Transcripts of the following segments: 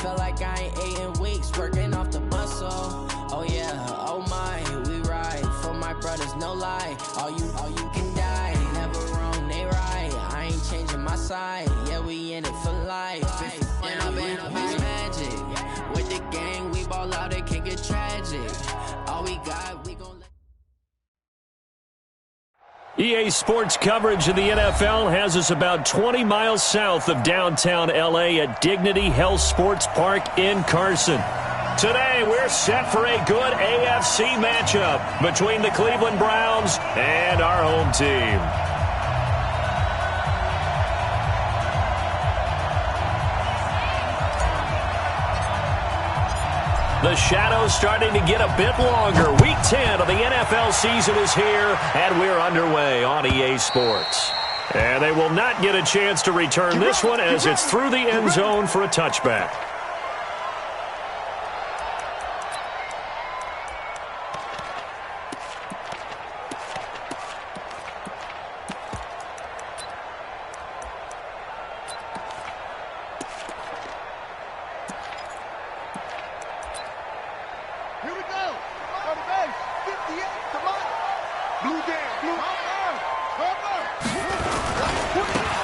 Feel like I ain't ate in weeks, working off the muscle. Oh yeah, oh my, we ride for my brothers, no lie. All you can die, never wrong, they right. I ain't changing my side, yeah, we in it for life. And I've been magic with the gang, we ball out, it can get tragic. All we got, we gon' let. EA Sports coverage of the NFL has us about 20 miles south of downtown L.A. at Dignity Health Sports Park in Carson. Today, we're set for a good AFC matchup between the Cleveland Browns and our home team. The shadow's starting to get a bit longer. Week 10 of the NFL season is here, and we're underway on EA Sports. And they will not get a chance to return this one as it's through the end zone for a touchback.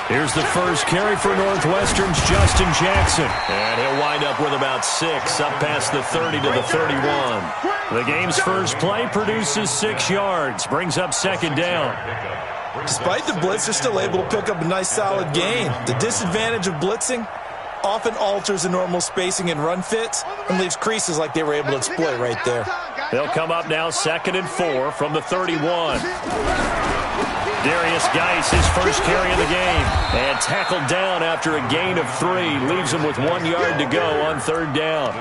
Here's the first carry for Northwestern's Justin Jackson. And he'll wind up with about 6, up past the 30 to the 31. The game's first play produces 6 yards, brings up second down. Despite the blitz, they're still able to pick up a nice solid gain. The disadvantage of blitzing often alters the normal spacing and run fits and leaves creases like they were able to exploit right there. They'll come up now 2nd and 4 from the 31. Darius Geis, his first carry of the game, and tackled down after a gain of 3. Leaves him with 1 yard to go on 3rd down.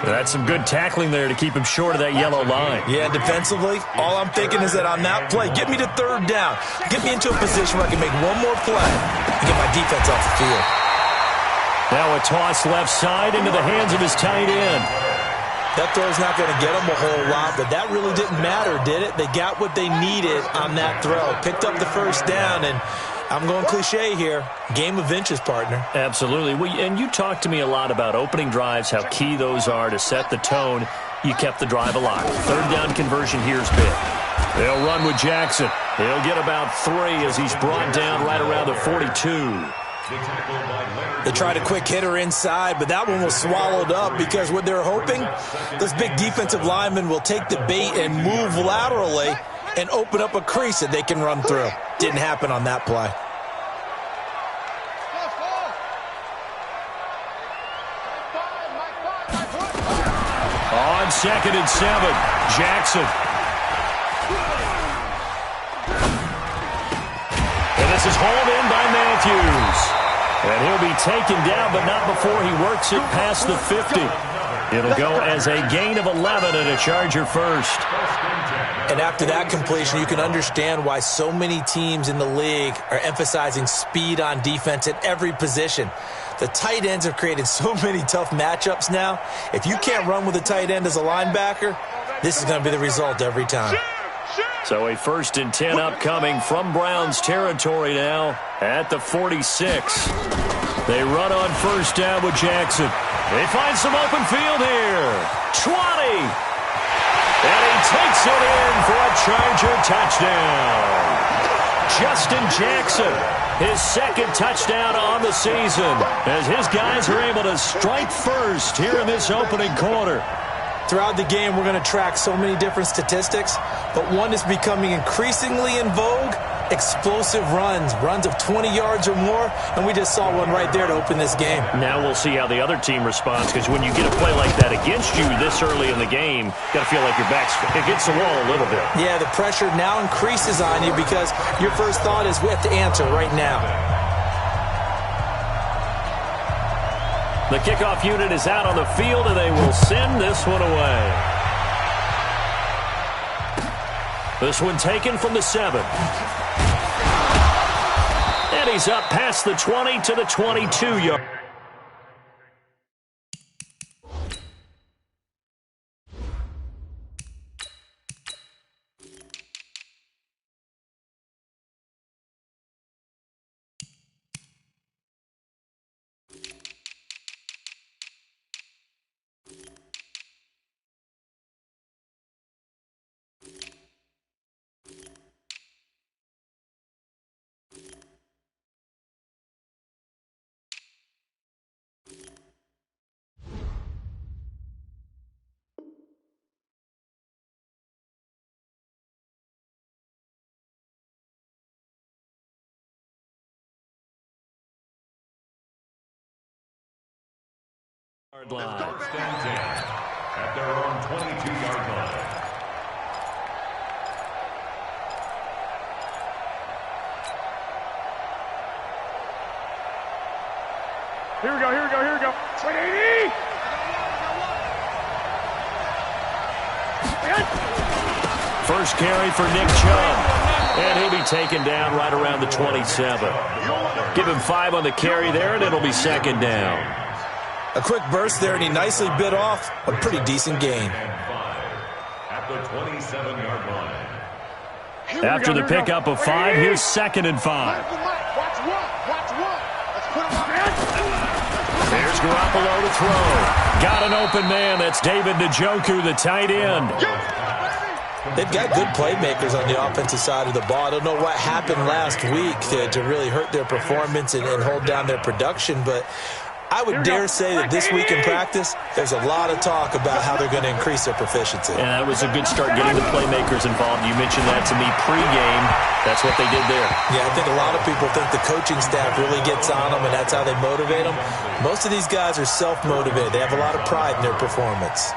That's some good tackling there to keep him short of that yellow line. Yeah, defensively, all I'm thinking is that on that play, get me to 3rd down. Get me into a position where I can make one more play and get my defense off the field. Now a toss left side into the hands of his tight end. That throw's not going to get them a whole lot, but that really didn't matter, did it? They got what they needed on that throw. Picked up the first down, and I'm going cliche here. Game of inches, partner. Absolutely. And you talked to me a lot about opening drives, how key those are to set the tone. You kept the drive alive. 3rd down conversion here's big. They'll run with Jackson. He'll get about 3 as he's brought down right around the 42. They tried a quick hitter inside, but that one was swallowed up because what they're hoping, those big defensive linemen will take the bait and move laterally and open up a crease that they can run through. Didn't happen on that play. On 2nd and 7, Jackson. And this is hauled in by Matthews. And he'll be taken down, but not before he works it past the 50. It'll go as a gain of 11 and a Charger first. And after that completion, you can understand why so many teams in the league are emphasizing speed on defense at every position. The tight ends have created so many tough matchups now. If you can't run with a tight end as a linebacker, this is going to be the result every time. So a 1st and 10 upcoming from Browns territory now at the 46. They run on 1st down with Jackson. They find some open field here. 20. And he takes it in for a Charger touchdown. Justin Jackson, his 2nd touchdown on the season, as his guys are able to strike first here in this opening quarter. Throughout the game, we're going to track so many different statistics, but one is becoming increasingly in vogue, explosive runs of 20 yards or more, and we just saw one right there to open this game. Now we'll see how the other team responds, because when you get a play like that against you this early in the game, you got to feel like your back's against the wall a little bit. Yeah, the pressure now increases on you because your first thought is we have to answer right now. The kickoff unit is out on the field, and they will send this one away. This one taken from the 7. And he's up past the 20 to the 22-yard. Line. Stands in at their own 22-yard line. Here we go. 180! First carry for Nick Chubb. And he'll be taken down right around the 27. Give him 5 on the carry there, and it'll be second down. A quick burst there, and he nicely bit off a pretty decent gain. At the 27-yard line. After the pickup of 5, here's second and 5. Watch one. Let's put him on. There's Garoppolo to throw. Got an open man. That's David Njoku, the tight end. They've got good playmakers on the offensive side of the ball. I don't know what happened last week to really hurt their performance and hold down their production, but I would dare say that this week in practice, there's a lot of talk about how they're going to increase their proficiency. And that was a good start getting the playmakers involved. You mentioned that to me pregame. That's what they did there. Yeah, I think a lot of people think the coaching staff really gets on them, and that's how they motivate them. Most of these guys are self-motivated. They have a lot of pride in their performance.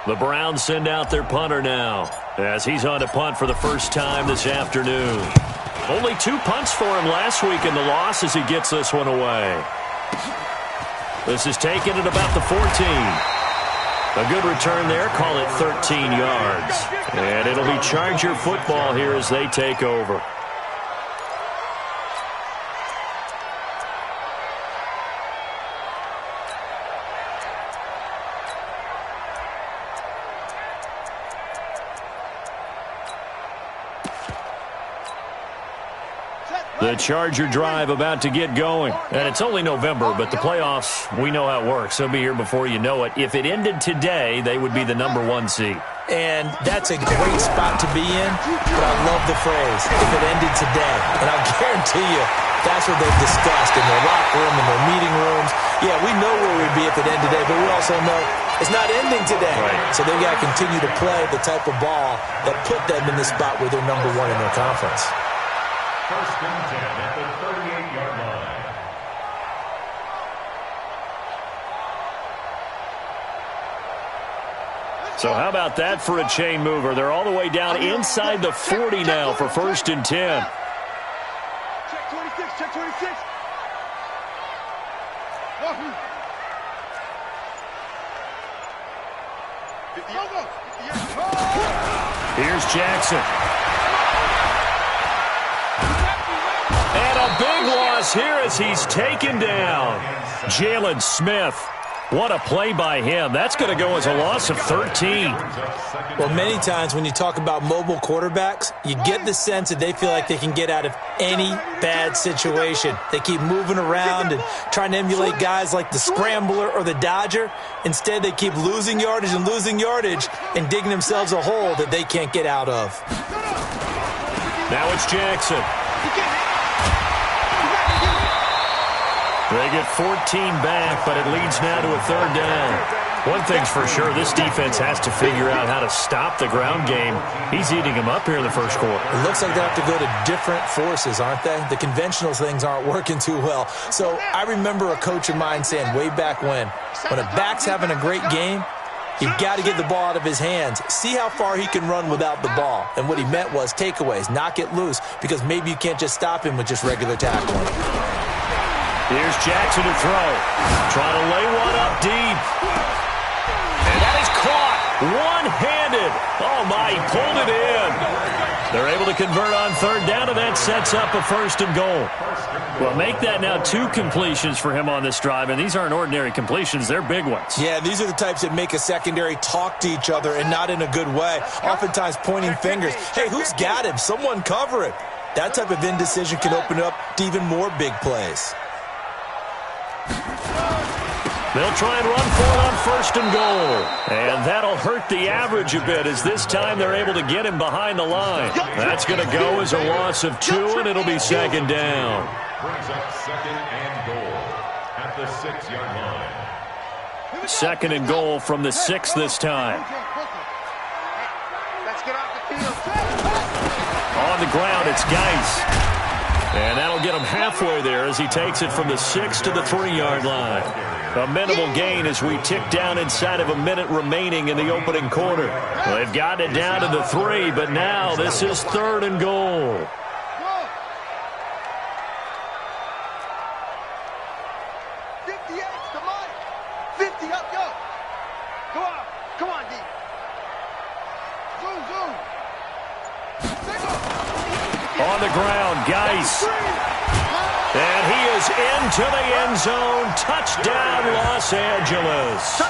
The Browns send out their punter now as he's on to punt for the first time this afternoon. Only 2 punts for him last week in the loss as he gets this one away. This is taken at about the 14. A good return there. Call it 13 yards. And it'll be Charger football here as they take over. The Charger drive about to get going. And it's only November, but the playoffs, we know how it works. They'll be here before you know it. If it ended today, they would be the #1 seed. And that's a great spot to be in, but I love the phrase, if it ended today. And I'll guarantee you, that's what they've discussed in their locker room, in their meeting rooms. Yeah, we know where we'd be if it ended today, but we also know it's not ending today. Right. So they've got to continue to play the type of ball that put them in the spot where they're #1 in their conference. First and 10 at the 38-yard line. So how about that for a chain mover? They're all the way down inside the 40 now for first and 10. Check 26. Here's Jackson. And a big loss here as he's taken down. Jalen Smith. What a play by him. That's going to go as a loss of 13. Well, many times when you talk about mobile quarterbacks, you get the sense that they feel like they can get out of any bad situation. They keep moving around and trying to emulate guys like the Scrambler or the Dodger. Instead, they keep losing yardage and digging themselves a hole that they can't get out of. Now it's Jackson. They get 14 back, but it leads now to a third down. One thing's for sure, this defense has to figure out how to stop the ground game. He's eating them up here in the first quarter. It looks like they have to go to different forces, aren't they? The conventional things aren't working too well. So I remember a coach of mine saying way back when a back's having a great game, you've got to get the ball out of his hands. See how far he can run without the ball. And what he meant was takeaways, knock it loose, because maybe you can't just stop him with just regular tackling. Here's Jackson to throw. Trying to lay one up deep. And that is caught one-handed. Oh, my, he pulled it in. They're able to convert on third down, and that sets up a first and goal. Well, make that now 2 completions for him on this drive, and these aren't ordinary completions. They're big ones. Yeah, these are the types that make a secondary talk to each other and not in a good way. Oftentimes pointing fingers. Hey, who's got him? Someone cover it. That type of indecision can open up to even more big plays. They'll try and run for it on first and goal. And that'll hurt the average a bit as this time they're able to get him behind the line. That's going to go as a loss of 2, and it'll be second down. Brings up second and goal at the 6-yard line. Second and goal from the 6 this time. Let's get off the field. On the ground, it's Geis. And that'll get him halfway there as he takes it from the 6 to the 3-yard line. A minimal gain as we tick down inside of a minute remaining in the opening quarter. Well, they've gotten it down to the 3, but now this is 3rd and goal. 58, come on. 50 up, go. Come on, D. Zoom. On the ground, Geis. And he is into the end zone. Touchdown, Los Angeles.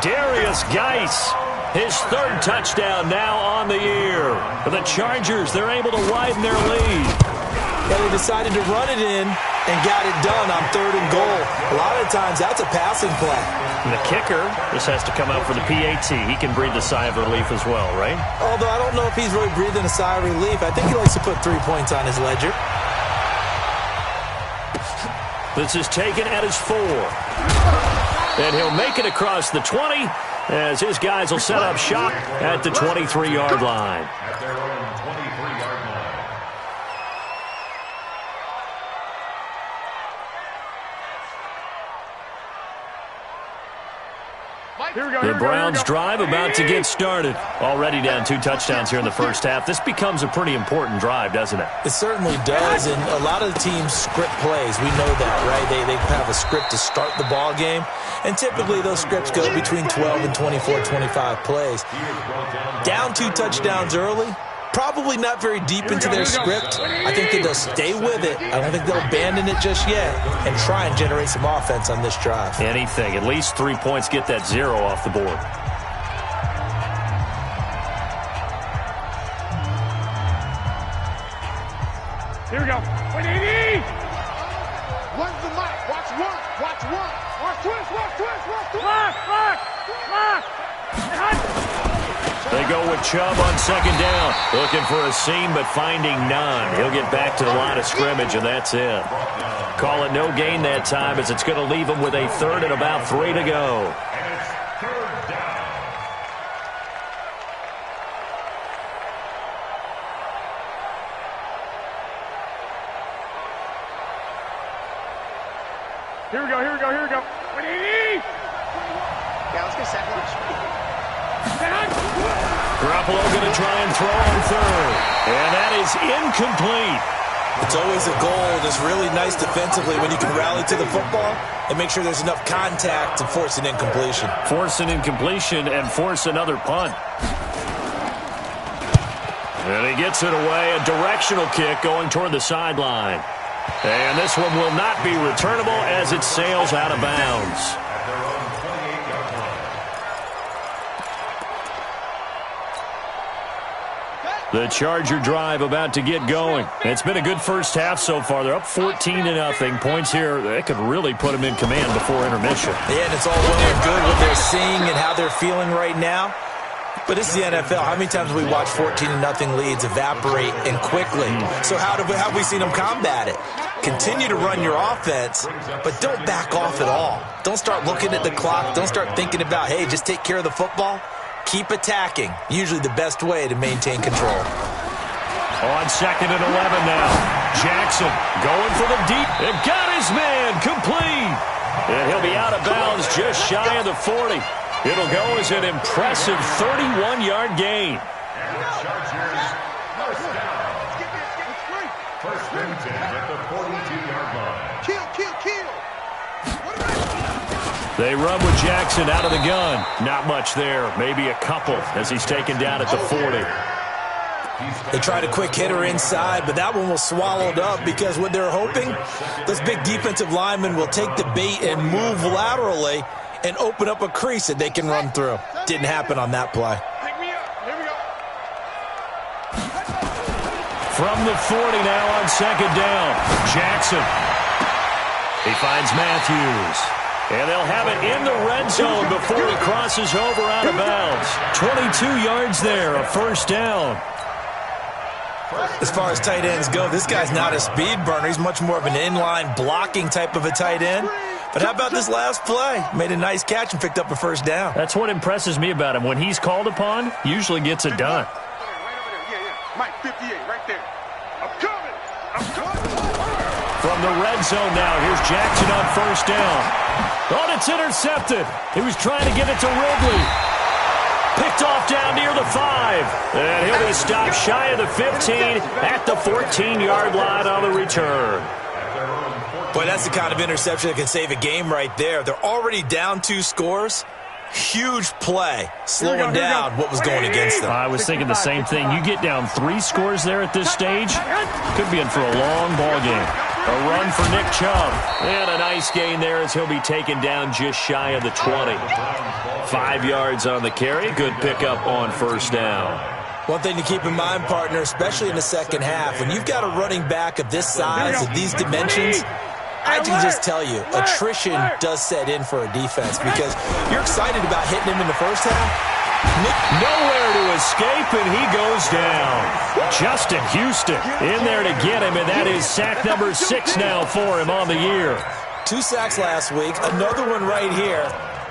Darius Geis, his 3rd touchdown now on the year. For the Chargers, they're able to widen their lead. Yeah, they decided to run it in and got it done on 3rd and goal. A lot of times, that's a passing play. And the kicker, this has to come out for the PAT. He can breathe a sigh of relief as well, right? Although I don't know if he's really breathing a sigh of relief. I think he likes to put 3 points on his ledger. This is taken at his 4. And he'll make it across the 20 as his guys will set up shop at the 23-yard line. At their own 23-yard line. The Browns drive about to get started. Already down 2 touchdowns here in the first half. This becomes a pretty important drive, doesn't it? It certainly does, and a lot of the teams script plays. We know that, right? They have a script to start the ball game, and typically those scripts go between 12 and 24, 25 plays. Down 2 touchdowns early, probably not very deep into their script. I think that they'll stay with it. I don't think they'll abandon it just yet and try and generate some offense on this drive. Anything. At least 3 points, get that 0 off the board. Here we go. 180. One's the mic. Watch one. Watch twist. They go with Chubb on 2nd down. Looking for a seam, but finding none. He'll get back to the line of scrimmage, and that's it. Call it no gain that time, as it's going to leave him with a 3rd and about 3 to go. And it's 3rd down. Here we go. 180. Yeah, let's get second. Garoppolo going to try and throw on 3rd. And that is incomplete. It's always a goal that's really nice defensively when you can rally to the football and make sure there's enough contact to force an incompletion. Force an incompletion and force another punt. And he gets it away. A directional kick going toward the sideline. And this one will not be returnable as it sails out of bounds. At their own 28-yard line. The Charger drive about to get going. It's been a good first half so far. They're up 14-0. Points here, they could really put them in command before intermission. Yeah, and it's all well and good what they're seeing and how they're feeling right now. But this is the NFL. How many times have we watched 14-0 leads evaporate and quickly? So how have we seen them combat it? Continue to run your offense, but don't back off at all. Don't start looking at the clock. Don't start thinking about, hey, just take care of the football. Keep attacking. Usually the best way to maintain control. On 2nd and 11 now. Jackson going for the deep. It got his man complete. And he'll be out of bounds just shy of the 40. It'll go as an impressive 31-yard gain. And the Chargers, first down. First and 10 at the 42-yard line. Kill. They run with Jackson out of the gun. Not much there. Maybe a couple as he's taken down at the 40. They tried a quick hitter inside, but that one was swallowed up because what they're hoping, those big defensive linemen will take the bait and move laterally and open up a crease that they can run through. Didn't happen on that play. Pick me up. Here we go. From the 40 now on 2nd down. Jackson. He finds Matthews. And they'll have it in the red zone before he crosses over out of bounds. 22 yards there, a first down. As far as tight ends go, this guy's not a speed burner. He's much more of an inline blocking type of a tight end. But how about this last play? Made a nice catch and picked up a first down. That's what impresses me about him. When he's called upon, usually gets it done. Right over there. Yeah. Mike, 58, right there. I'm coming. from the red zone now. Here's Jackson on first down. Oh, it's intercepted. He was trying to get it to Ridley. Picked off down near the 5. And he'll be stopped shy of the 15 at the 14-yard line on the return. Boy, that's the kind of interception that can save a game right there. They're already down 2 scores. Huge play, slowing down what was going against them. I was thinking the same thing. You get down 3 scores there at this stage, could be in for a long ball game. A run for Nick Chubb. And a nice gain there as he'll be taken down just shy of the 20. 5 yards on the carry. Good pickup on first down. One thing to keep in mind, partner, especially in the second half, when you've got a running back of this size, of these dimensions, I can just tell you, attrition does set in for a defense because you're excited about hitting him in the first half. Nowhere to escape, and he goes down. Justin Houston in there to get him, and that is sack number 6 now for him on the year. 2 sacks last week, another one right here.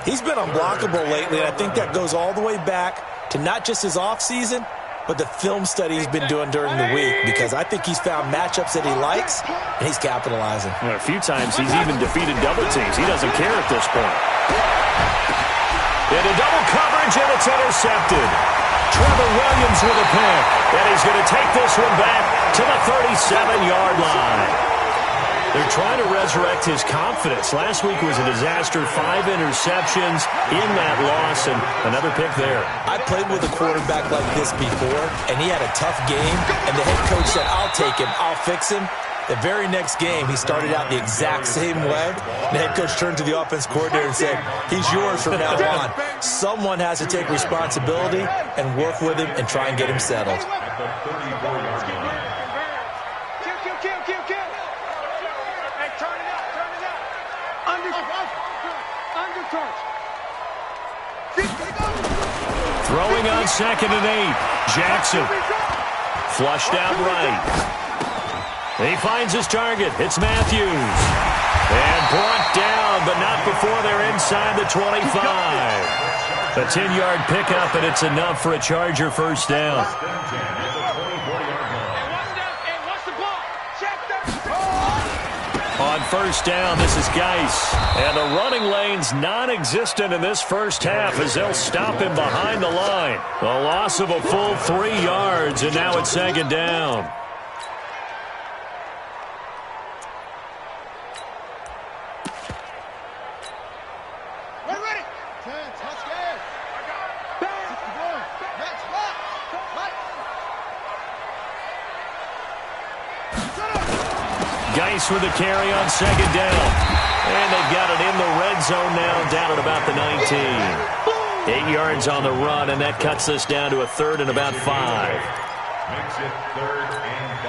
He's been unblockable lately, and I think that goes all the way back to not just his offseason, but the film study he's been doing during the week, because I think he's found matchups that he likes, and he's capitalizing. Well, a few times he's even defeated double teams. He doesn't care at this point. Into double coverage, and it's intercepted. Trevor Williams with a pick, and he's going to take this one back to the 37-yard line. They're trying to resurrect his confidence. Last week was a disaster. 5 interceptions in that loss, and another pick there. I played with a quarterback like this before, and he had a tough game, and the head coach said, I'll take him, I'll fix him. The very next game, he started out the exact same way. The head coach turned to the offense coordinator and said, he's yours from now on. Someone has to take responsibility and work with him and try and get him settled. Throwing on 2nd and 8. Jackson. Flushed out right. He finds his target. It's Matthews. And brought down, but not before they're inside the 25. A 10-yard pickup, and it's enough for a Charger first down. On first down, this is Geis. And the running lane's non-existent in this first half as they'll stop him behind the line. A loss of a full 3 yards, and now it's 2nd down. Geis with a carry on 2nd down. And they've got it in the red zone now, down at about the 19. 8 yards on the run, and that cuts us down to a 3rd and about 5. Makes it 3rd and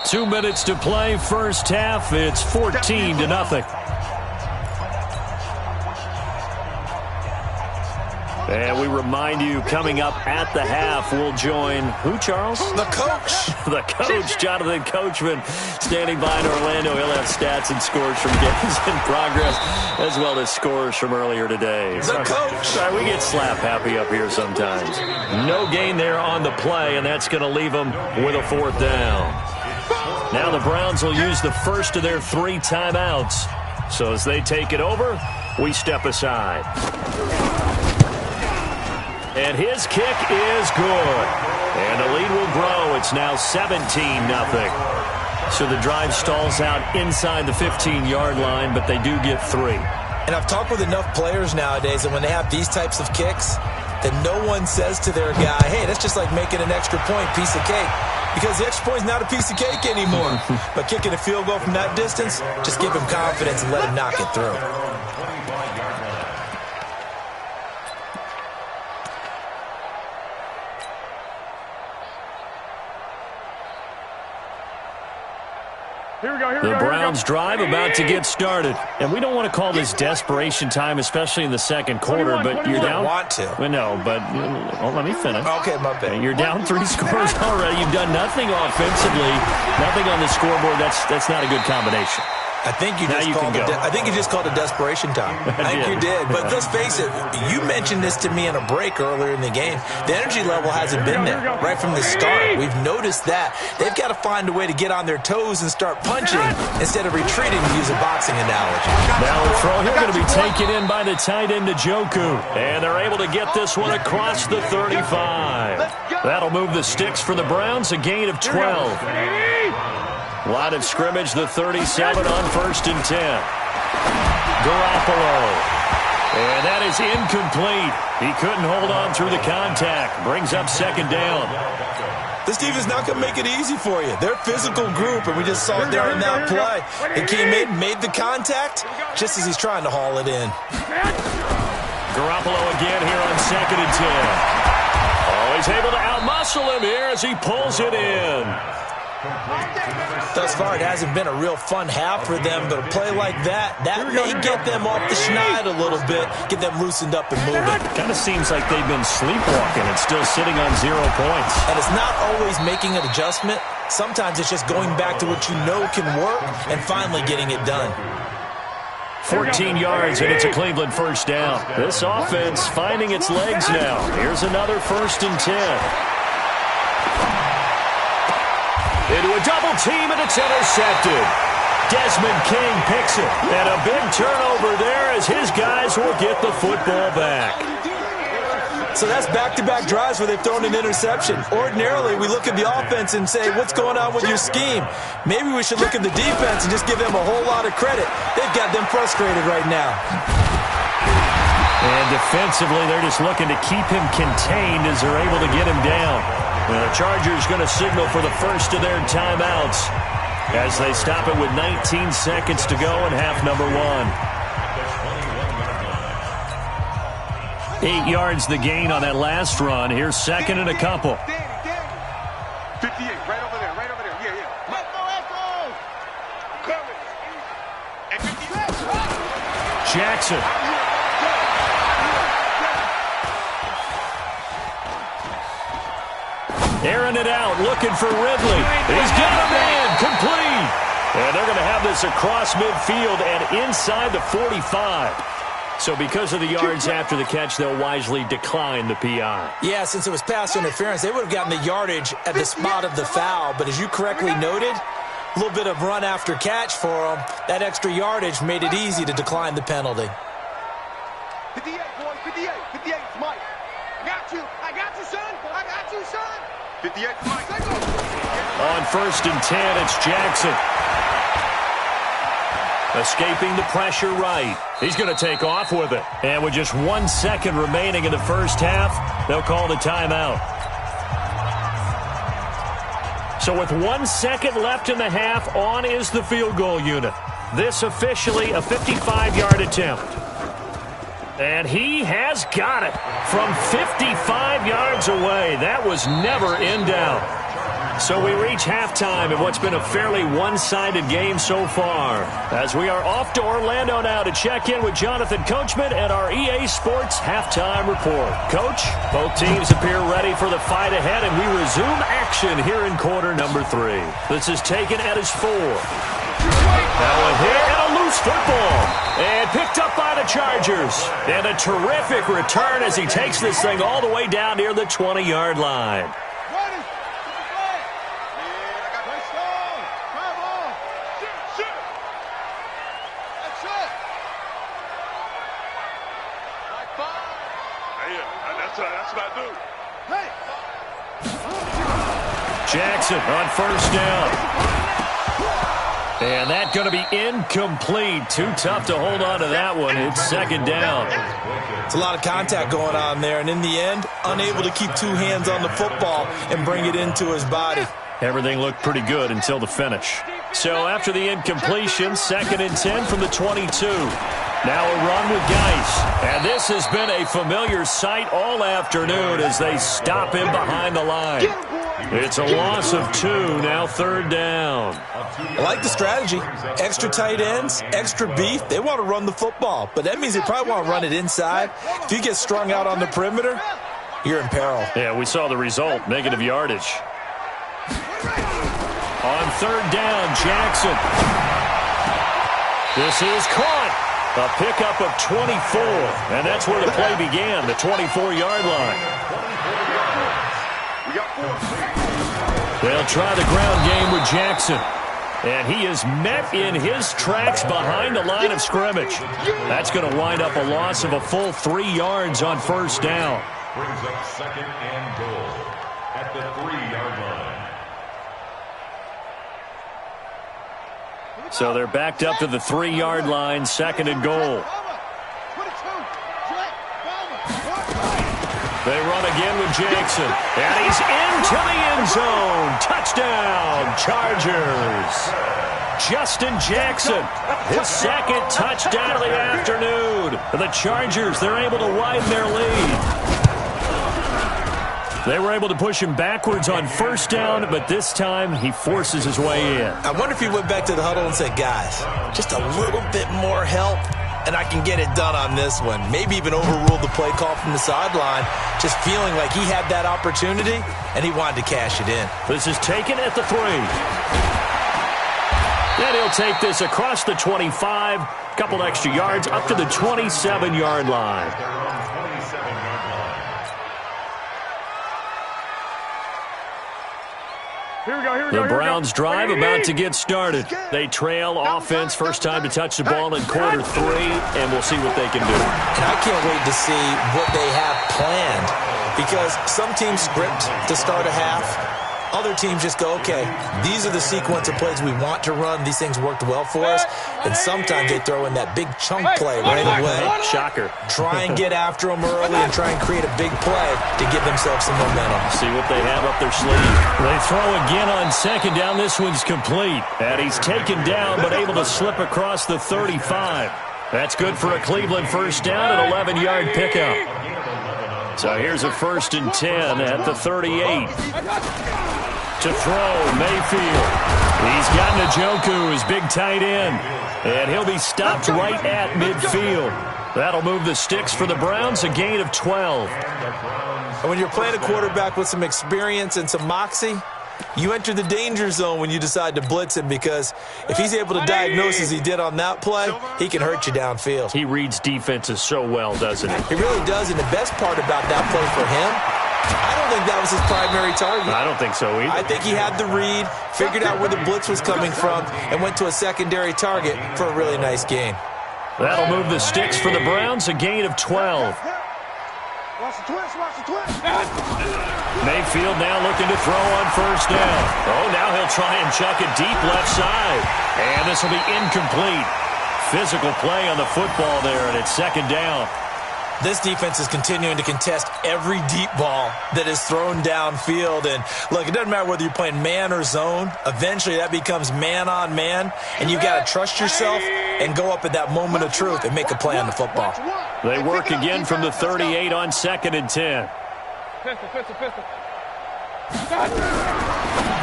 5. 2 minutes to play, first half. It's 14-0. And we remind you, coming up at the half, we'll join who, Charles? The coach. The coach, Jonathan Coachman, standing by in Orlando. He'll have stats and scores from games in progress, as well as scores from earlier today. The coach. Sorry, we get slap happy up here sometimes. No gain there on the play, and that's going to leave them with a 4th down. Now the Browns will use the first of their 3 timeouts. So as they take it over, we step aside. And his kick is good. And the lead will grow. It's now 17-0. So the drive stalls out inside the 15-yard line, but they do get 3. And I've talked with enough players nowadays that when they have these types of kicks, that no one says to their guy, hey, that's just like making an extra point, piece of cake. Because the extra point is not a piece of cake anymore. But kicking a field goal from that distance, just give him confidence and let him knock it through. The Browns drive about to get started. And we don't want to call this desperation time, especially in the second quarter, but you're down. Want to. Well, no, but let me finish. Okay, my bad. You're down 3 scores already. You've done nothing offensively, nothing on the scoreboard. That's not a good combination. I think you just called it desperation time. I think you did. But let's face it, you mentioned this to me in a break earlier in the game. The energy level hasn't been there right from the start. We've noticed that. They've got to find a way to get on their toes and start punching instead of retreating, to use a boxing analogy. Now a throw here going to be taken in by the tight end Njoku. And they're able to get this one across the 35. That'll move the sticks for the Browns, a gain of 12. Line of scrimmage, the 37 on 1st and 10. Garoppolo. And that is incomplete. He couldn't hold on through the contact. Brings up 2nd down. This defense is not going to make it easy for you. They're a physical group, and we just saw it there in that play. He came in, made the contact, just as he's trying to haul it in. Garoppolo again here on 2nd and 10. Oh, he's able to outmuscle him here as he pulls it in. Thus far, it hasn't been a real fun half for them, but a play like that may get them off the schneid a little bit, get them loosened up and moving. Kind of seems like they've been sleepwalking and still sitting on 0 points. And it's not always making an adjustment. Sometimes it's just going back to what you know can work and finally getting it done. 14 yards, and it's a Cleveland 1st down. This offense finding its legs now. Here's another 1st and 10. Into a double team, and it's intercepted. Desmond King picks it. And a big turnover there as his guys will get the football back. So that's back-to-back drives where they've thrown an interception. Ordinarily, we look at the offense and say, what's going on with your scheme? Maybe we should look at the defense and just give them a whole lot of credit. They've got them frustrated right now. And defensively, they're just looking to keep him contained as they're able to get him down. And the Chargers going to signal for the first of their timeouts as they stop it with 19 seconds to go in half number 1. 8 yards the gain on that last run. Here's 2nd and a couple. 58, right over there, right over there. Yeah. Jackson. Airing it out, looking for Ridley. He's got a man, complete. And they're going to have this across midfield and inside the 45. So because of the yards after the catch, they'll wisely decline the PI. Yeah, since it was pass interference, they would have gotten the yardage at the spot of the foul. But as you correctly noted, a little bit of run after catch for them. That extra yardage made it easy to decline the penalty. 58, boy, 58, 58, Mike. I got you, son. 58, Mike. On 1st and 10, it's Jackson. Escaping the pressure right. He's going to take off with it. And with just 1 second remaining in the first half, they'll call the timeout. So with 1 second left in the half, on is the field goal unit. This officially a 55-yard attempt. And he has got it from 55 yards away. That was never in doubt. So we reach halftime in what's been a fairly one-sided game so far. As we are off to Orlando now to check in with Jonathan Coachman and our EA Sports Halftime Report. Coach, both teams appear ready for the fight ahead, and we resume action here in quarter number 3. This is taken at his 4. Now a hit and a loose football. And picked up by the Chargers. And a terrific return as he takes this thing all the way down near the 20-yard line. That's what I do. Jackson on 1st down. And that's going to be incomplete. Too tough to hold on to that one. It's 2nd down. It's a lot of contact going on there, and in the end, unable to keep 2 hands on the football and bring it into his body. Everything looked pretty good until the finish. So after the incompletion, 2nd and 10 from the 22. Now a run with Geis. And this has been a familiar sight all afternoon as they stop him behind the line. It's a loss of 2, now 3rd down. I like the strategy. Extra tight ends, extra beef. They want to run the football, but that means they probably want to run it inside. If you get strung out on the perimeter, you're in peril. Yeah, we saw the result, negative yardage. On 3rd down, Jackson. This is caught. A pickup of 24, and that's where the play began, the 24-yard line. They'll try the ground game with Jackson. And he is met in his tracks behind the line of scrimmage. That's going to wind up a loss of a full 3 yards on first down. Brings up second and goal at the 3-yard line. So they're backed up to the 3-yard line, second and goal. They run again with Jackson, and he's into the end zone. Touchdown, Chargers. Justin Jackson, his second touchdown of the afternoon. The Chargers, they're able to widen their lead. They were able to push him backwards on first down, but this time he forces his way in. I wonder if he went back to the huddle and said, guys, just a little bit more help, and I can get it done on this one. Maybe even overruled the play call from the sideline, just feeling like he had that opportunity, and he wanted to cash it in. This is taken at the 3. And he'll take this across the 25, couple extra yards, up to the 27-yard line. The Browns drive about to get started. They trail offense, first time to touch the ball in quarter 3, and we'll see what they can do. And I can't wait to see what they have planned, because some teams script to start a half. Other teams just go, okay, these are the sequence of plays we want to run. These things worked well for us. And sometimes they throw in that big chunk play right away. Shocker. Try and get after them early and try and create a big play to give themselves some momentum. See what they have up their sleeve. They throw again on second down. This one's complete. And he's taken down but able to slip across the 35. That's good for a Cleveland first down, an 11-yard pickup. So here's a 1st and 10 at the 38. To throw, Mayfield. He's got Njoku, his big tight end. And he'll be stopped right at midfield. That'll move the sticks for the Browns, a gain of 12. And when you're playing a quarterback with some experience and some moxie, you enter the danger zone when you decide to blitz him, because if he's able to diagnose as he did on that play, he can hurt you downfield. He reads defenses so well, doesn't he? He really does, and the best part about that play for him, I don't think that was his primary target. I don't think so either. I think he had the read, figured out where the blitz was coming from, and went to a secondary target for a really nice gain. That'll move the sticks for the Browns, a gain of 12. Mayfield now looking to throw on first down. Oh, now he'll try and chuck it deep left side. And this will be incomplete. Physical play on the football there, and it's second down. This defense is continuing to contest every deep ball that is thrown downfield. And, look, it doesn't matter whether you're playing man or zone. Eventually that becomes man-on-man, and you've got to trust yourself and go up at that moment of truth and make a play on the football. They work again from the 38 on 2nd and 10.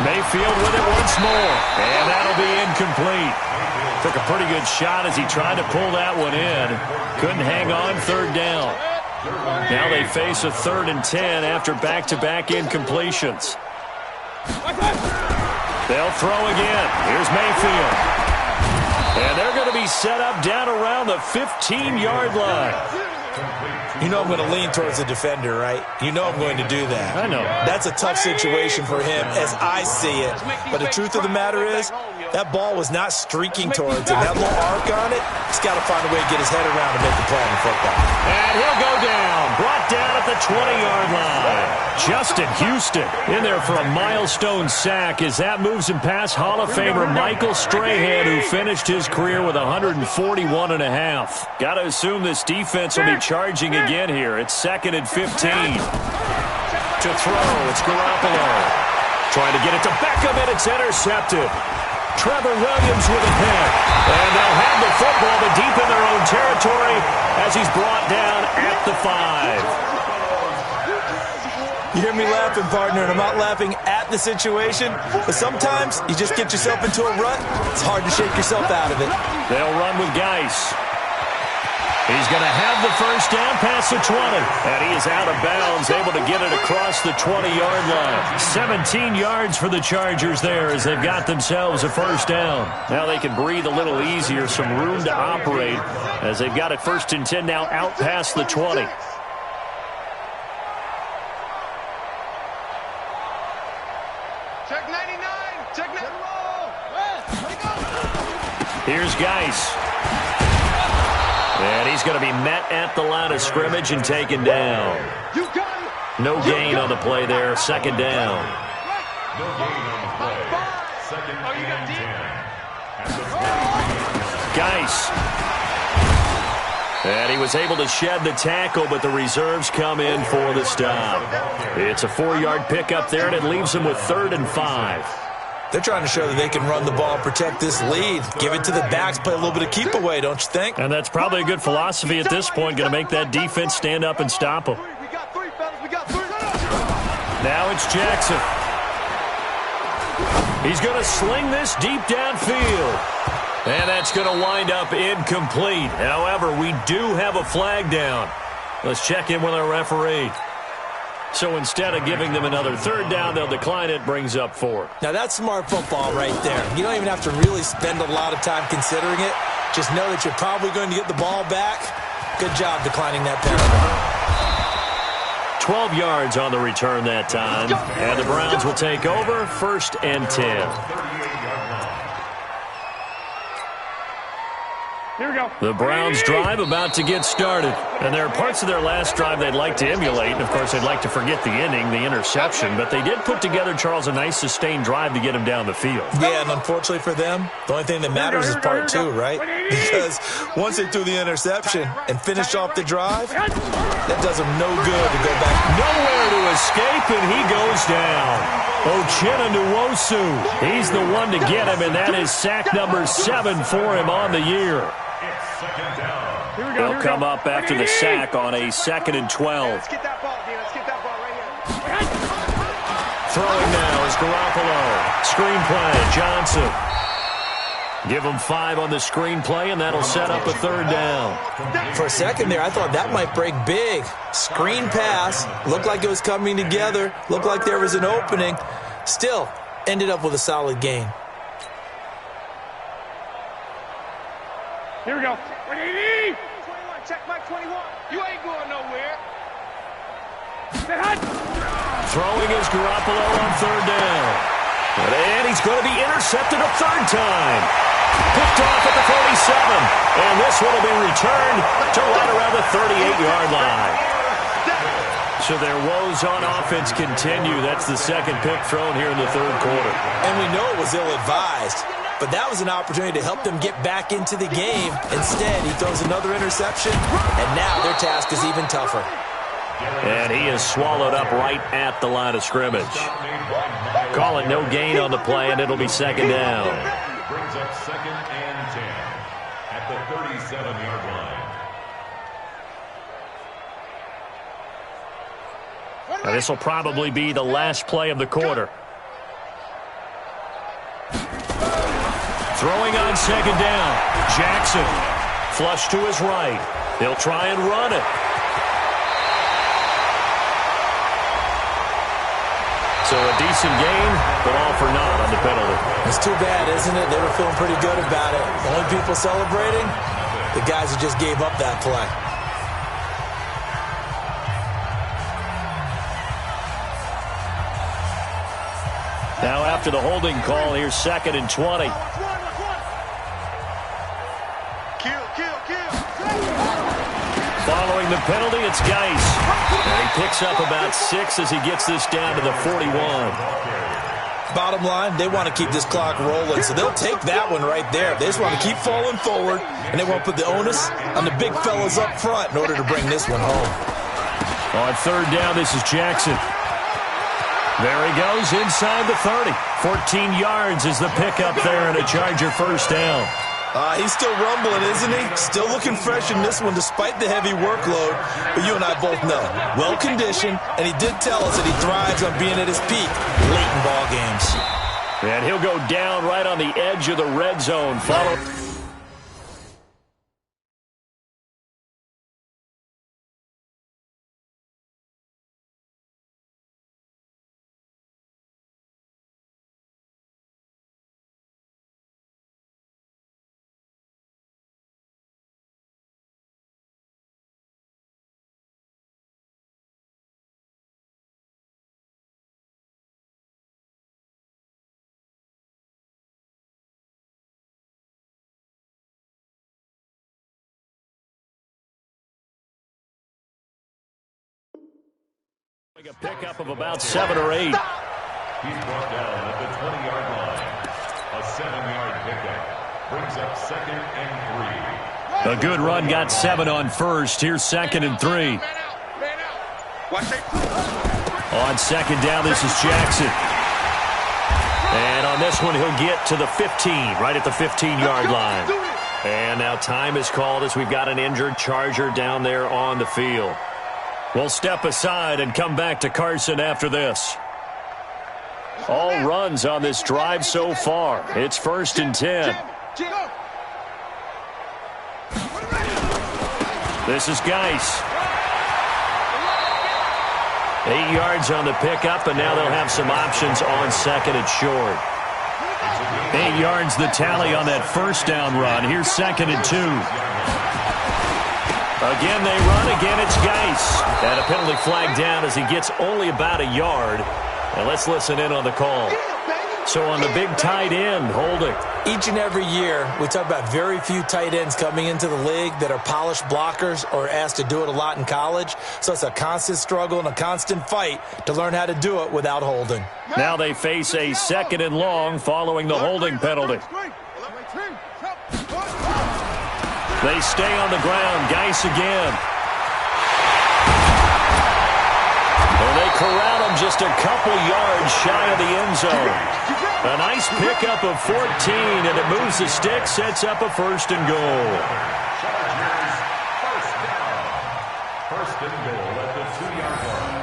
Mayfield with it once more, and that'll be incomplete. Took a pretty good shot as he tried to pull that one in. Couldn't hang on, third down. Now they face a 3rd and 10 after back-to-back incompletions. They'll throw again. Here's Mayfield. And they're going to be set up down around the 15-yard line. You know I'm going to lean towards the defender, right? You know I'm going to do that. I know. That's a tough situation for him as I see it. But the truth of the matter is, that ball was not streaking towards him. That little arc on it, he's got to find a way to get his head around and make the play on the football. And he'll go down. Brought down at the 20-yard line. Justin Houston in there for a milestone sack as that moves him past Hall of Famer Michael Strahan, who finished his career with 141.5. Got to assume this defense will be charging again here. It's 2nd and 15. To throw, it's Garoppolo. Trying to get it to Beckham, and it's intercepted. Trevor Williams with a pick. And they'll have the football, but deep in their own territory as he's brought down at the 5. You hear me laughing, partner, and I'm not laughing at the situation, but sometimes you just get yourself into a rut. It's hard to shake yourself out of it. They'll run with Geis. He's going to have the first down past the 20. And he is out of bounds, able to get it across the 20-yard line. 17 yards for the Chargers there as they've got themselves a first down. Now they can breathe a little easier, some room to operate as they've got it 1st and 10 now out past the 20. Check 99. Check 99. Here's Geis. And he's going to be met at the line of scrimmage and taken down. No gain on the play there. 2nd down. No gain on the play. 2nd and 10. Geis. And he was able to shed the tackle, but the reserves come in for the stop. It's a 4-yard pickup there, and it leaves him with 3rd and 5. They're trying to show that they can run the ball and protect this lead. Give it to the backs, play a little bit of keep away, don't you think? And that's probably a good philosophy at this point, going to make that defense stand up and stop them. We got 3, fellas. We got 3. Now it's Jackson. He's going to sling this deep downfield. And that's going to wind up incomplete. However, we do have a flag down. Let's check in with our referee. So instead of giving them another 3rd down, they'll decline it, brings up 4th. Now that's smart football right there. You don't even have to really spend a lot of time considering it. Just know that you're probably going to get the ball back. Good job declining that penalty. 12 yards on the return that time. And the Browns will take over 1st and 10. Here we go. The Browns drive about to get started. And there are parts of their last drive they'd like to emulate. And, of course, they'd like to forget the ending, the interception. But they did put together, Charles, a nice sustained drive to get him down the field. Yeah, and unfortunately for them, the only thing that matters is part 2, right? Because once they threw the interception and finished off the drive, that does them no good to go back. Nowhere to escape, and he goes down. Uchenna Nwosu, he's the one to get him, and that is sack number 7 for him on the year. They'll come up after the sack on a 2nd and 12. Let's get that ball, Dean. Let's get that ball right here. Throwing now is Garoppolo. Screenplay, Johnson. Give him 5 on the screenplay, and that'll set up a 3rd down. For a second there, I thought that might break big. Screen pass. Looked like it was coming together. Looked like there was an opening. Still, ended up with a solid gain. Here we go. 180. 21. Check Mike 21. You ain't going nowhere. Throwing is Garoppolo on 3rd down. And he's going to be intercepted a 3rd time. Picked off at the 47. And this one will be returned to right around the 38-yard line. So their woes on offense continue. That's the 2nd pick thrown here in the 3rd quarter. And we know it was ill-advised. But that was an opportunity to help them get back into the game. Instead, he throws another interception, and now their task is even tougher. And he is swallowed up right at the line of scrimmage. Call it no gain on the play, and it'll be 2nd down. Brings up 2nd and 10 at the 37-yard line. Now, this will probably be the last play of the quarter. Throwing on 2nd down. Jackson. Flush to his right. He'll try and run it. So a decent gain, but all for naught on the penalty. It's too bad, isn't it? They were feeling pretty good about it. The only people celebrating, the guys who just gave up that play. Now after the holding call, here's 2nd and 20. Following the penalty, it's Geis. And he picks up about 6 as he gets this down to the 41. Bottom line, they want to keep this clock rolling, so they'll take that one right there. They just want to keep falling forward, and they want to put the onus on the big fellas up front in order to bring this one home. On 3rd down, this is Jackson. There he goes inside the 30. 14 yards is the pickup there, and a Charger first down. He's still rumbling, isn't he? Still looking fresh in this one despite the heavy workload. But you and I both know, well-conditioned, and he did tell us that he thrives on being at his peak late in ball games. And he'll go down right on the edge of the red zone. A pickup of about 7 or 8. He's brought down at the 20-yard line. A 7-yard pickup brings up 2nd and 3. A good run got 7 on first. Here's 2nd and 3. On 2nd down, this is Jackson. And on this one, he'll get to the 15, right at the 15-yard line. And now time is called as we've got an injured Charger down there on the field. We'll step aside and come back to Carson after this. All runs on this drive so far. It's 1st and 10. This is Geis. 8 yards on the pickup, and now they'll have some options on 2nd and short. 8 yards the tally on that first down run. Here's 2nd and 2. Again they run. Again it's Geis. And a penalty flag down as he gets only about a yard. And let's listen in on the call. So on the big tight end, holding. Each and every year, we talk about very few tight ends coming into the league that are polished blockers or asked to do it a lot in college. So it's a constant struggle and a constant fight to learn how to do it without holding. Now they face a 2nd and long following the holding penalty. They stay on the ground. Geis again. And they corral him just a couple yards shy of the end zone. A nice pickup of 14, and it moves the stick, sets up a 1st and goal. Chargers, 1st down. 1st and goal at the 2-yard line.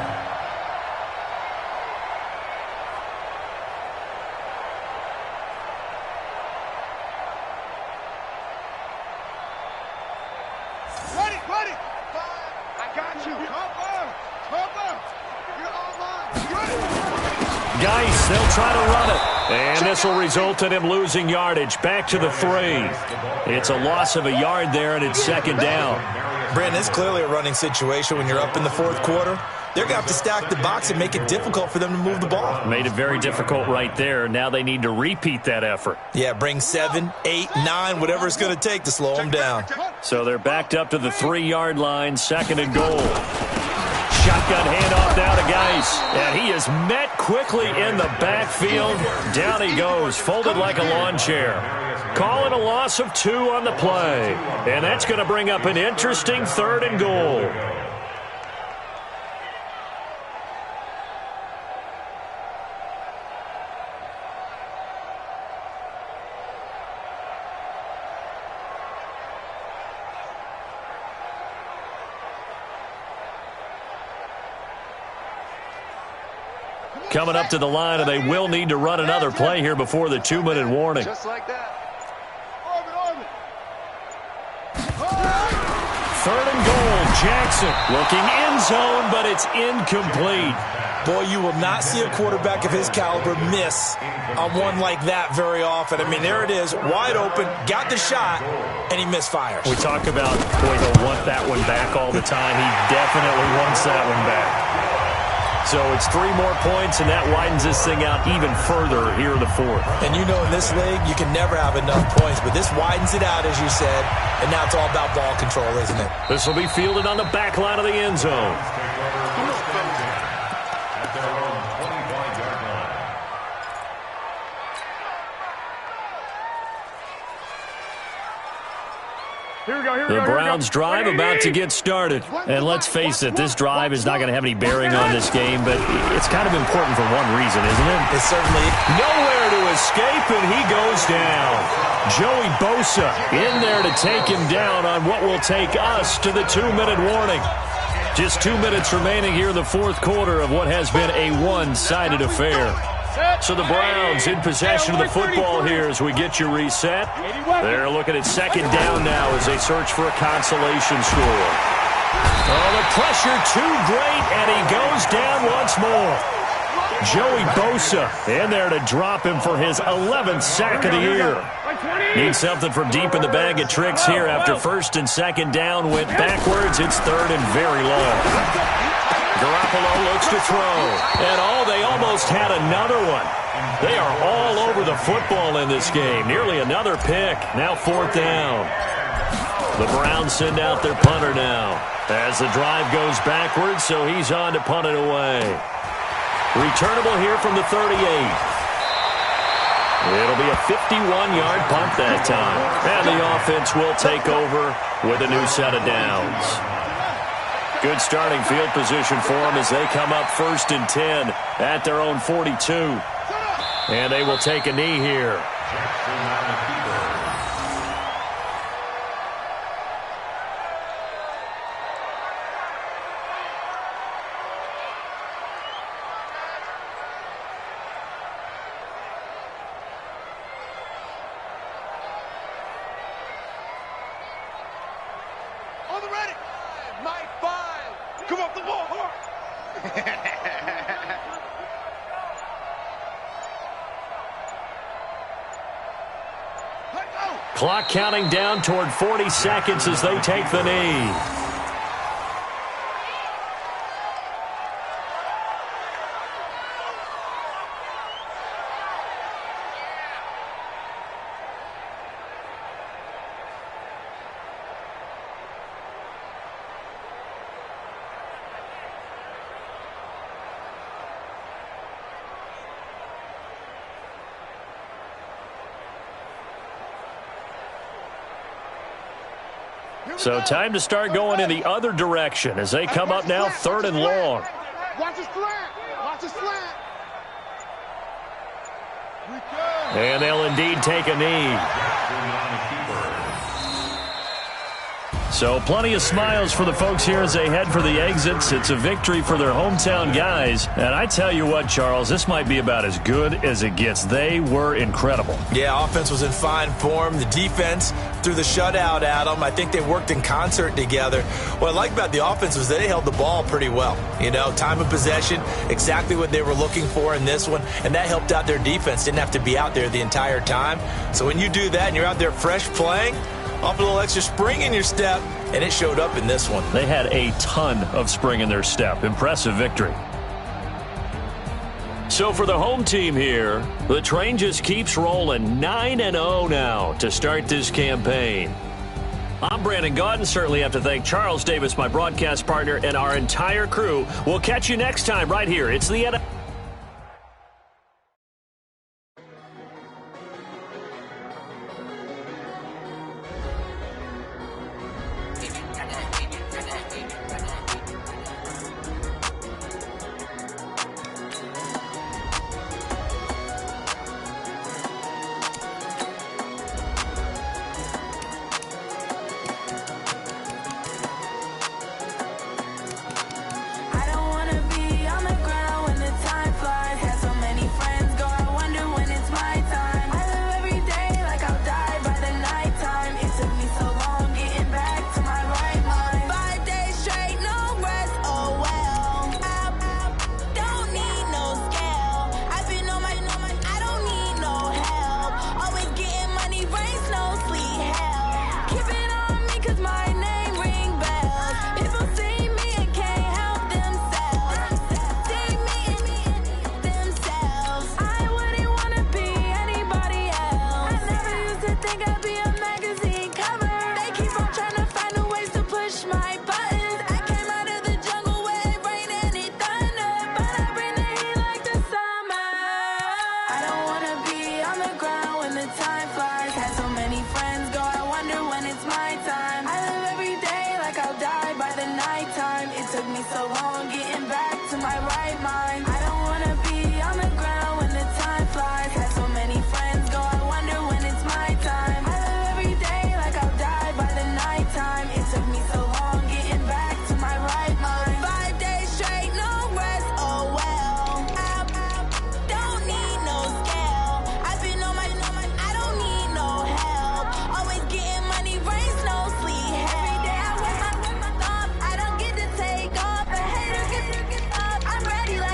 Ready. I got you. Cover. You're online. Geis, they'll try to run it. And this will result in him losing yardage. Back to the 3. It's a loss of a yard there, and it's 2nd down. Brandon, it's clearly a running situation when you're up in the 4th quarter. They're going to have to stack the box and make it difficult for them to move the ball. Made it very difficult right there. Now they need to repeat that effort. Yeah, bring 7, 8, 9, whatever it's going to take to slow them down. So they're backed up to the 3-yard line, 2nd and goal. Shotgun handoff now to Geis. And he is met quickly in the backfield. Down he goes, folded like a lawn chair. Calling a loss of 2 on the play. And that's going to bring up an interesting 3rd and goal. Coming up to the line, and they will need to run another play here before the 2-minute warning. Just like that. 3rd and goal, Jackson looking end zone, but it's incomplete. Boy, you will not see a quarterback of his caliber miss on one like that very often. I mean, there it is, wide open, got the shot, and he misfires. We talk about, boy, he'll want that one back all the time. He definitely wants that one back. So it's 3 more points, and that widens this thing out even further here in the 4th. And you know in this league, you can never have enough points, but this widens it out, as you said, and now it's all about ball control, isn't it? This will be fielded on the back line of the end zone. At their own 25-yard line. The Browns drive about to get started. And let's face it, this drive is not going to have any bearing on this game, but it's kind of important for one reason, isn't it? It's certainly nowhere to escape, and he goes down. Joey Bosa in there to take him down on what will take us to the 2-minute warning. Just 2 minutes remaining here in the 4th quarter of what has been a one-sided affair. So the Browns in possession of the football here as we get you reset. They're looking at 2nd down now as they search for a consolation score. Oh, the pressure too great, and he goes down once more. Joey Bosa in there to drop him for his 11th sack of the year. Needs something from deep in the bag of tricks here after 1st and 2nd down went backwards. It's 3rd and very low. Garoppolo looks to throw. And they almost had another one. They are all over the football in this game. Nearly another pick. Now 4th down. The Browns send out their punter now as the drive goes backwards, so he's on to punt it away. Returnable here from the 38. It'll be a 51-yard punt that time. And the offense will take over with a new set of downs. Good starting field position for them as they come up 1st and 10 at their own 42. And they will take a knee here. Clock counting down toward 40 seconds as they take the knee. So time to start going in the other direction as they come up now 3rd and long. Watch the slant. Watch the slant. And they'll indeed take a knee. So plenty of smiles for the folks here as they head for the exits. It's a victory for their hometown guys. And I tell you what, Charles, this might be about as good as it gets. They were incredible. Yeah, offense was in fine form. The defense threw the shutout at them. I think they worked in concert together. What I like about the offense was they held the ball pretty well. You know, time of possession, exactly what they were looking for in this one. And that helped out their defense. Didn't have to be out there the entire time. So when you do that and you're out there fresh playing, off a little extra spring in your step, and it showed up in this one. They had a ton of spring in their step. Impressive victory. So for the home team here, the train just keeps rolling 9-0 now to start this campaign. I'm Brandon Gaudin. Certainly have to thank Charles Davis, my broadcast partner, and our entire crew. We'll catch you next time right here. It's the NFL.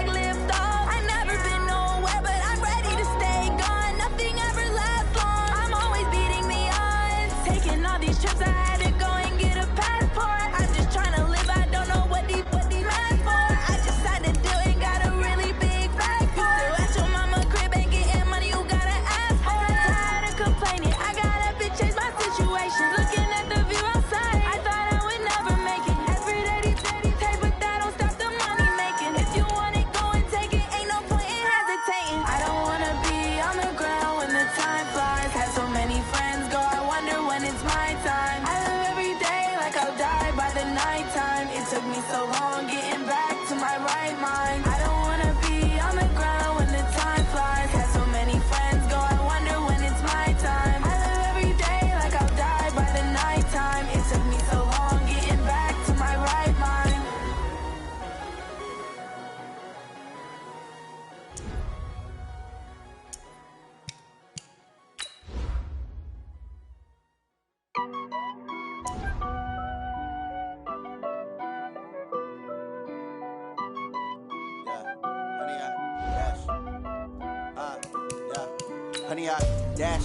Live 100 yard dash.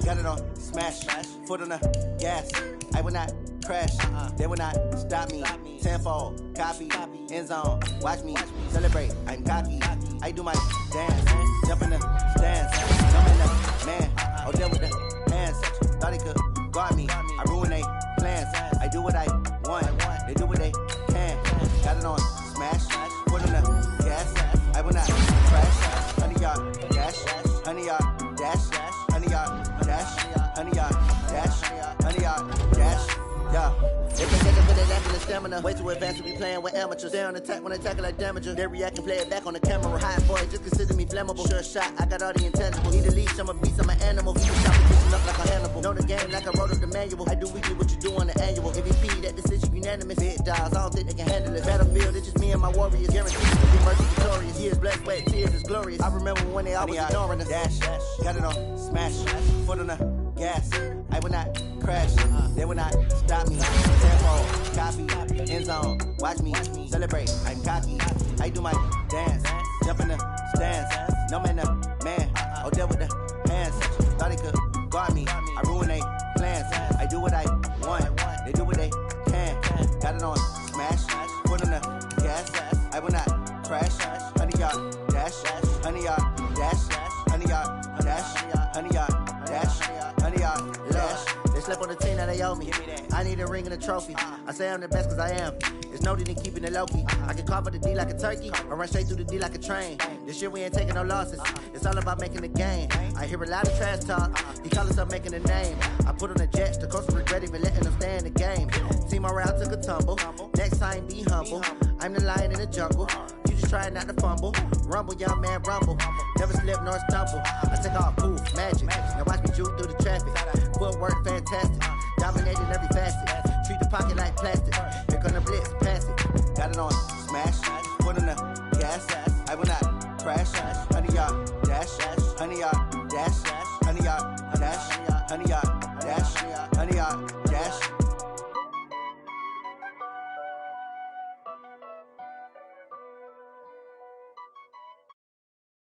Got it on smash. Foot on the gas. I will not crash. They will not stop me. Tenfold, copy, end zone. Watch me celebrate. I'm cocky. I do my dance. Jump in the stands. Jump in the man. Oh, there with the hands. Thought he could guard me. I ruin they plans. I do what I want. They do what they can. Got it on smash. Foot on the gas. I will not crash. 100 yard dash. 100 yard dash. 100 yard dash. 100 yard dash. 100 yard dash. Yeah. They can take it for their lack of stamina. Way too advanced to be playing with amateurs. Stay on attack when they tackle like damager. They react and play it back on the camera. High boy, just consider me flammable. Sure shot, I got all the intangibles. Need a leash, I'm a beast, I'm an animal. Keep competition up like a Hannibal. Know the game like I wrote up the manual. I do weekly what you do on the annual. MVP, that decision unanimous. Big dials, I don't think they can handle it. Battlefield, it's just me and my warriors. Guaranteed to be mercy victorious. Years blessed, sweat, tears is glorious. I remember when they always ignoring us. Dash, got it on smash. Foot on the gas. I will not crash. They will not stop me. Tempo, copy, end zone. Watch me celebrate. I'm cocky. I do my dance. Jump in the stands. No man, man. Oh, there with the hands. Thought he could guard me. I ruin they plans. I do what I want. They do what they can. Got it on smash. Foot on the gas. I will not crash. 100 yard dash. 100 yard dash. 100 yard dash. 100 yard dash. 100 yard dash. They slept on the team that they owe me. I need a ring and a trophy. I say I'm the best cause I am. It's noted in keeping it low-key. I can carve up the D like a turkey or run straight through the D like a train. This year we ain't taking no losses. It's all about making the game. I hear a lot of trash talk. He call himself making a name. I put on the Jets. The coach regret even letting them stay in the game. Team morale took a tumble. Next time be humble. I'm the lion in the jungle. You just try not to fumble. Rumble, young man, rumble. Never slip nor stumble. I take off, poof, magic. Now watch me juke through the traffic. Footwork fantastic. Dominating every facet. Treat the pocket like plastic. Here come the blitz, pass it. Got it on smash. Foot on the gas. I will not crash. 100 yard dash. 100 yard dash. 100 yard dash. 100 yard